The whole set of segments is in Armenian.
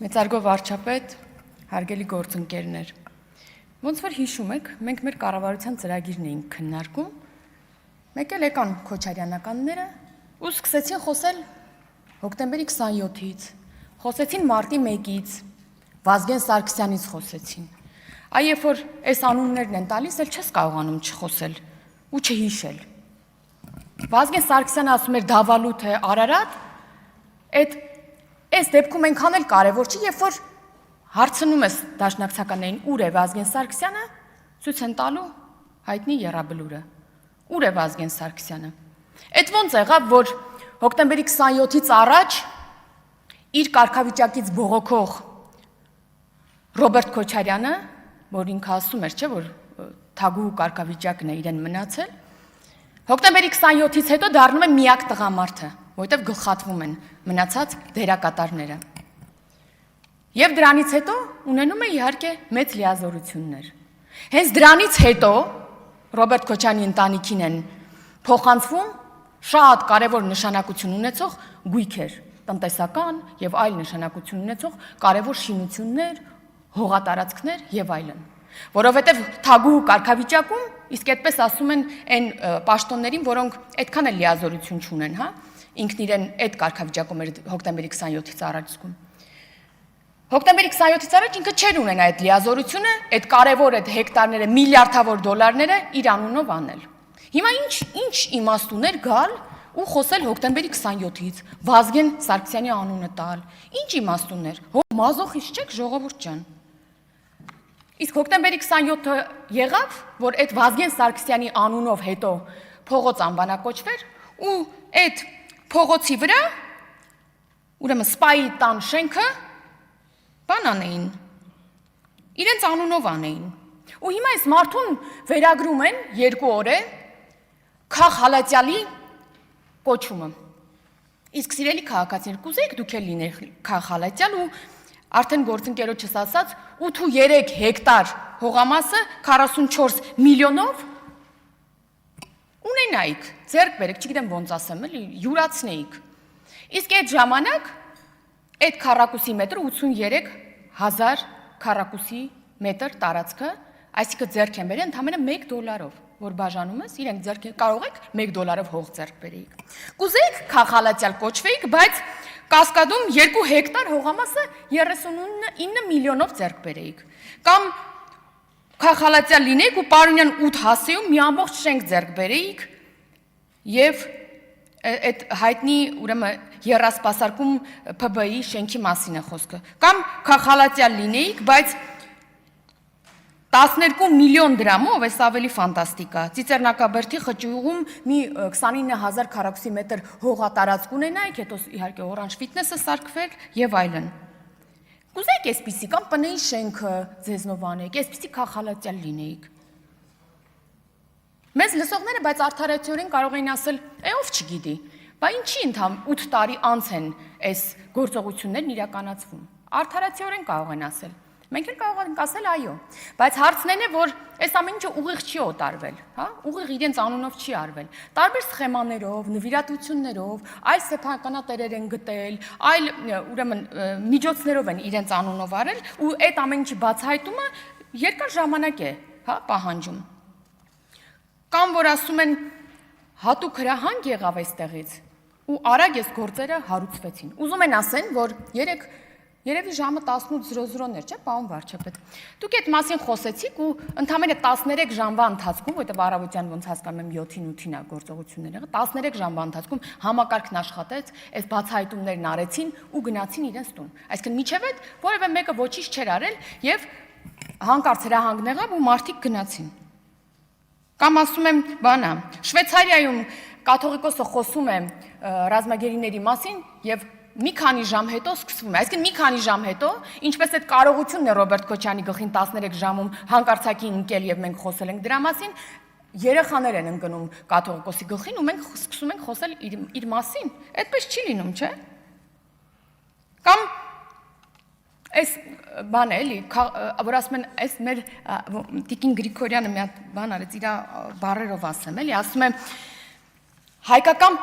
Մեծարգո վարչապետ, հարգելի գործընկերներ, ոնց որ հիշում եք, մենք մեր կառավարության ծրագիրն էինք քննարկում, մեկ էլ եկան Քոչարյանականները ու սկսեցին խոսել հոկտեմբերի 27-ից, խոսեցին մարտի 1-ից, Վազգեն Սարգսյանից խոսեցին, այ երբ որ այս անուններն են տալիս, էլ չես կարողանում չխոսել ու չհիշել։ Վազգեն Սարգսյանը ասում էր Դավալութ է Արարատ, Այս դեպքում այնքան էլ կարևոր չի, երբ որ հարցնում ես դաշնակցականներին ուր է Վազգեն Սարգսյանը, ցույց են տալու հայտնի եռաբլուրը։ Ուր է Վազգեն Սարգսյանը։ Այդ ոնց եղավ, որ հոկտեմբերի 27-ից առաջ իր կարգավիճակից բողոքող Ռոբերտ Քոչարյանը, որ ինքը ասում էր, չէ, որ թագուհու կարգավիճակն է իրեն մնացել, հոկտեմբերի 27-ից հետո դառնում է միակ տղամարդը, որտեղ գլխատվում են մնացած դերակատարները։ Եվ դրանից հետո ունենում է իհարկե մեծ լիազորություններ։ Հենց դրանից հետո Ռոբերտ Քոչարյանի ընտանիքին են փոխանցվում շատ կարևոր նշանակություն ունեցող գույքեր, տնտեսական եւ այլ նշանակություն ունեցող կարևոր շինություններ, հողատարածքներ եւ այլն։ Որովհետեւ թագուհու կարգավիճակում, իսկ այդպես ասում են այն պաշտոններին, որոնք այդքան էլ լիազորություն չունեն, հա, ինքն իրեն այդ կարգավիճակում էր հոկտեմբերի 27-ից առաջ զգում։ Հոկտեմբերի 27-ից առաջ ինքը չէր ունենա այդ լիազորությունը, այդ կարևոր այդ հեկտարները, միլիարդավոր դոլարները իր անունով անել։ Հիմա ինչ իմաստ ուներ գալ ու խոսել հոկտեմբերի 27-ից, Վազգեն Սարգսյանի անունը տալ։ Ինչ իմաստ ուներ։ Մազոխիստտ չեք, ժողովուրդ ջան։ Իսկ հոկտեմբերի 27-ը եղավ, որ այդ Վազգեն Սարգսյանի անունով հետո փողոց անվանակոչվեր ու այդ փողոցի վրա, ուրեմն սպայի տան շենքը բան անեին, իրենց անունով անեին։ Ու հիմա այս մարդուն վերագրում են 2 օր է Քախ Հալատյալի կոչումը։ Իսկ սիրելի քաղաքացիներ, կուզեիք դուք էլ լինեք Քախ Հալատյալ ու արդեն գործընկերոջս ասած 8.3 հեկտար հողամասը 44 միլիոնով ունենայիք, ձեռք բերեք, չգիտեմ ոնց ասեմ, էլի յուրացնեիք։ Իսկ այդ ժամանակ այդ քառակուսի մետր 83,000 քառակուսի մետր տարածքը, այսինքն ձեռք են բերել ընդամենը $1, որ բաժանում ես, իրենք ձեռք կարող եք $1 հող ձեռք բերեիք։ Կուզեիք Քախ Հալատյալ կոչվեիք, բայց Կասկադում 2 հեկտար հողամասը 39 միլիոնով ձեռք բերեիք։ Կամ Քախ Հալատյալ լինեիք ու Պարոնյան 8 հասեում մի ամբողջ շենք ձեռք բերեիք եւ այդ հայտնի ուրեմն երասպասարկում ՓԲ-ի շենքի մասին է խոսքը։ Կամ Քախ Հալատյալ լինեիք, բայց 12 միլիոն դրամով, այս ավելի ֆանտաստիկ է, Ծիծեռնակաբերդի խճուղում մի 29,000 քառակուսի մետր հողատարածք ունենայիք, հետո իհարկե Օրանժ ֆիթնեսը սարքվեր եւ այլն։ Կուզեիք այսպիսի կամ ՊՆ-ի շենքը ձեզնով անեիք, այսպիսի Քախ Հալատյալ լինեիք։ Մեզ լսողները բայց արդարացիորեն կարող էին ասել, ով չգիտի, բա ինչի ընդհանուր 8 տարի անց են այս գործողություններն իրականացվում։ Արդարացիորեն կարող են ասել։ Մենք էլ կարող ենք ասել այո, բայց հարցն է, որ այս ամեն ինչը ուղիղ չի օտարվել, հա, ուղիղ իրենց անունով չի արվել։ Տարբեր սխեմաներով, նվիրատվություններով, այլ սեփականատերեր են գտել, այլ ուրեմն միջոցներով են իրենց անունով արել ու այդ ամեն ինչի բացահայտումը երկար ժամանակ է, հա, պահանջում։ Կամ որ ասում են հատուկ հրահանգ եղավ այստեղից ու արագ այս գործերը հարուցվեցին։ Ուզում են ասեն, որ Երևի ժամը 18:00-ն էր, չէ՞, պարոն վարչապետ։ Դուք այդ մասին խոսեցիք ու ընդամենը 13 ժամվա ընթացքում, որտեղ առավոտյան ոնց հասկանում եմ 7-ին 8-ին է գործողությունները եղել, 13 ժամվա ընթացքում համակարգն աշխատեց, այս բացահայտումներն արեցին ու գնացին իրենց տուն։ Այսինքն միջև այդ որևէ մեկը ոչինչ չէր արել եւ հանկարծ հրահանգն եղավ ու մարդիկ գնացին։ Կամ ասում եմ, բանա, Շվեյցարիայում կաթողիկոսը խոսում է ռազմագերիների մասին եւ մի քանի ժամ հետո սկսվում է, այսինքն մի քանի ժամ հետո, ինչպես այդ կարողությունն է Ռոբերտ Քոչարյանի գլխին 13 ժամում հանկարծակի ընկել եւ մենք խոսել ենք դրա մասին, երեխաներ են ընկնում կաթողիկոսի գլխին ու մենք սկսում ենք խոսել իր մասին, այդպես չի լինում, չէ՞։ Կամ այս բանը էլի, որ ասում են, այս մեր Տիկին Գրիգորյանը մի հատ բան արեց, իր բառերով ասեմ, էլի, ասում է Հայկական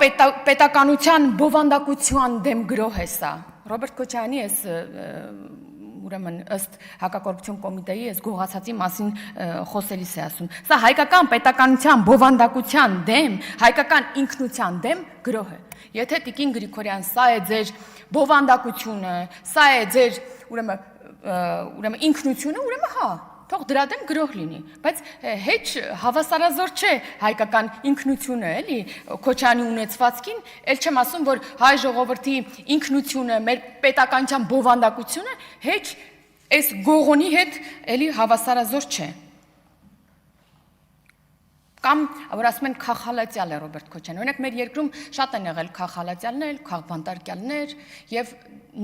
պետականության բովանդակության դեմ գրոհ է սա, Ռոբերտ Քոչարյանի էս ուրեմն ըստ հակակոռուպցիոն կոմիտեի էս գողացածի մասին խոսելիս է ասում։ Սա հայկական պետականության բովանդակության դեմ, հայկական ինքնության դեմ գրոհ է։ Եթե Տիկին Գրիգորյան սա է ձեր բովանդակությունը, սա է ձեր ուրեմն ինքնությունը, ուրեմն հա, թող դրա դեմ գրոհ լինի, բայց հեչ հավասարազոր չէ հայկական ինքնությունը, էլի Քոչարյանի ունեցվածքին, ել չեմ ասում, որ հայ ժողովրդի ինքնությունը, մեր պետականության բովանդակությունը հեչ այս գողոնի հետ էլի հավասարազոր չէ։ Կամ որ ասում են քաղհալածյալ է Ռոբերտ Քոչարյանը։ Օրինակ մեր երկրում շատ են եղել քաղհալածյալներ, քաղբանտարկյալներ եւ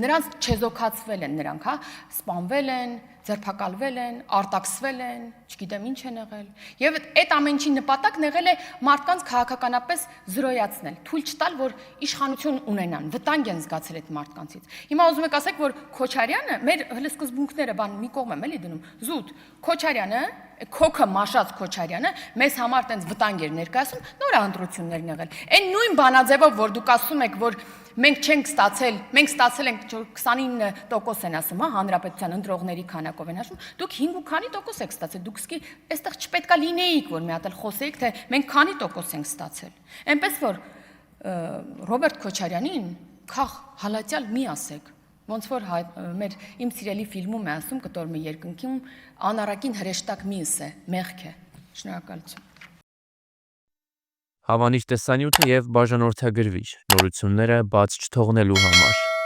նրանց չեզոքացվել են նրանք, հա, սպանվել են, ձերբակալվել են, արտաքսվել են, չգիտեմ ինչ են եղել։ Եվ այդ ամենի նպատակն եղել է մարդկանց քաղաքականապես զրոյացնել, թույլ չտալ, որ իշխանություն ունենան, վտանգ են զգացել այդ մարդկանցից։ Հիմա ուզում եք ասեք, որ Քոչարյանը մեր հələ սկզբունքները բան մի կողմ եմ էլի դնում, զուտ Քոչարյանը Քոքը մաշած Քոչարյանը մեզ համար տենց վտանգ էր ներկայացում, նոր ընտրություններն եղել։ Այն նույն բանաձևով, որ դուք ասում եք, որ մենք չենք ստացել, մենք ստացել ենք 29% են ասում, հա, հանրապետության ընտրողների քանակով են ասում, դուք 5 ու քանի տոկոս եք ստացել, դուք սկի այստեղ չպետքա լինեիք, որ մի հատ էլ խոսեիք, թե մենք քանի տոկոս ենք ստացել։ Այնպես որ Ռոբերտ Քոչարյանին քաղ հալածյալ մի ասեք։ Ոնց որ մեր իմ սիրելի ֆիլմում է ասում կտոր մի երկնքում անառակին հրեշտակ միս է, մեղք է։ Շնորհակալություն։ Հավանիչ տեսանյութը եւ բաժանորդագրվիչ նորությունները բաց չթողնելու համար։